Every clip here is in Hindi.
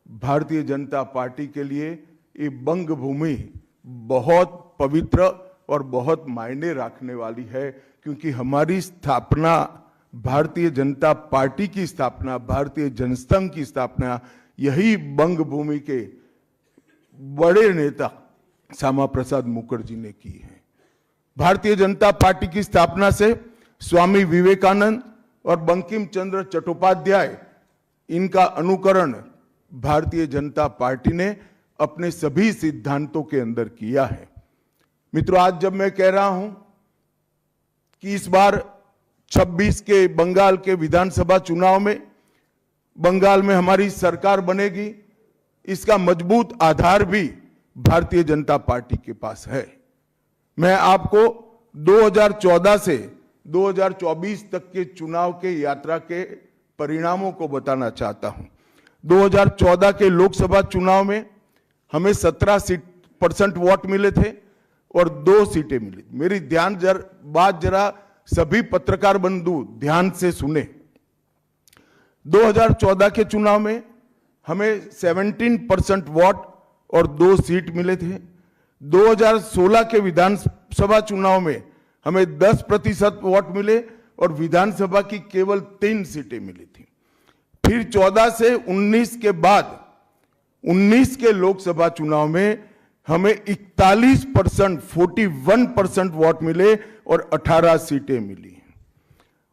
भारतीय जनता पार्टी के लिए ये बंग भूमि बहुत पवित्र और बहुत मायने रखने वाली है, क्योंकि हमारी स्थापना, भारतीय जनता पार्टी की स्थापना, भारतीय जनसंघ की स्थापना यही बंग भूमि के बड़े नेता श्यामा प्रसाद मुखर्जी ने की है। भारतीय जनता पार्टी की स्थापना से स्वामी विवेकानंद और बंकिम चंद्र चट्टोपाध्याय, इनका अनुकरण भारतीय जनता पार्टी ने अपने सभी सिद्धांतों के अंदर किया है। मित्रों, आज जब मैं कह रहा हूं कि इस बार 26 के बंगाल के विधानसभा चुनाव में बंगाल में हमारी सरकार बनेगी, इसका मजबूत आधार भी भारतीय जनता पार्टी के पास है। मैं आपको 2014 से 2024 तक के चुनाव के यात्रा के परिणामों को बताना चाहता हूं। 2014 के लोकसभा चुनाव में हमें 17% वोट मिले थे और 2 सीटें मिली। मेरी बात जरा सभी पत्रकार बंधु ध्यान से सुने। 2014 के चुनाव में हमें 17% वोट और 2 सीट मिले थे। 2016 के विधानसभा चुनाव में हमें 10% वोट मिले और विधानसभा की केवल 3 सीटें मिली थी। फिर 14 से 19 के बाद 19 के लोकसभा चुनाव में हमें 41% वोट मिले और 18 सीटें मिली।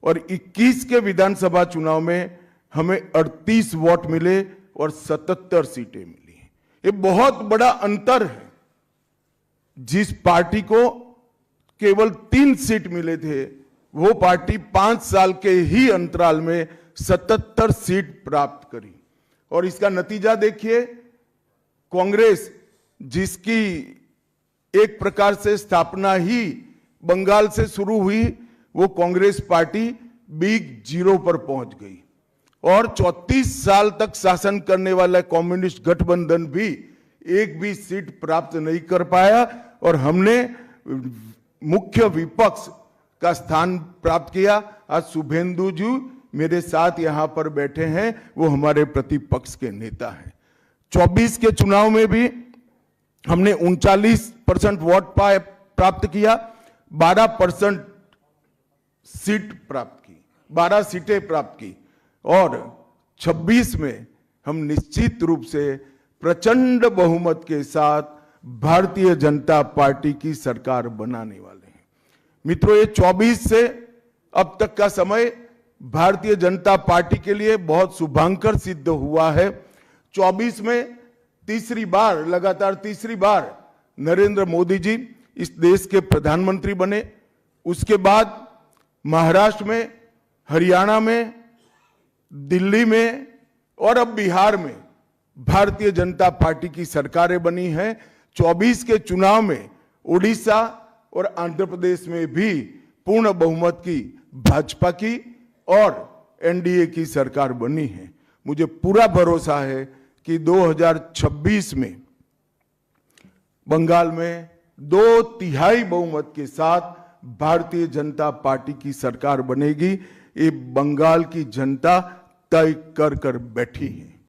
और 21 के विधानसभा चुनाव में हमें 38 वोट मिले और 77 सीटें मिली। ये बहुत बड़ा अंतर है। जिस पार्टी को केवल 3 सीट मिले थे, वो पार्टी 5 साल के ही अंतराल में 77 सीट प्राप्त करी। और इसका नतीजा देखिए, कांग्रेस, जिसकी एक प्रकार से स्थापना ही बंगाल से शुरू हुई, वो कांग्रेस पार्टी बिग जीरो पर पहुंच गई। और 34 साल तक शासन करने वाला कम्युनिस्ट गठबंधन भी एक भी सीट प्राप्त नहीं कर पाया और हमने मुख्य विपक्ष का स्थान प्राप्त किया। आज शुभेंदु जी मेरे साथ यहां पर बैठे हैं, वो हमारे प्रतिपक्ष के नेता हैं। 24 के चुनाव में भी हमने 39% वोट प्राप्त किया, 12% सीट प्राप्त की, 12 सीटें प्राप्त की। और 26 में हम निश्चित रूप से प्रचंड बहुमत के साथ भारतीय जनता पार्टी की सरकार बनाने वाले हैं। मित्रों, ये 24 से अब तक का समय भारतीय जनता पार्टी के लिए बहुत शुभंकर सिद्ध हुआ है। 24 में लगातार तीसरी बार नरेंद्र मोदी जी इस देश के प्रधानमंत्री बने। उसके बाद महाराष्ट्र में, हरियाणा में, दिल्ली में और अब बिहार में भारतीय जनता पार्टी की सरकारें बनी हैं। 24 के चुनाव में उड़ीसा और आंध्र प्रदेश में भी पूर्ण बहुमत की भाजपा की और एनडीए की सरकार बनी है। मुझे पूरा भरोसा है कि 2026 में बंगाल में 2/3 बहुमत के साथ भारतीय जनता पार्टी की सरकार बनेगी। ये बंगाल की जनता तय कर बैठी है।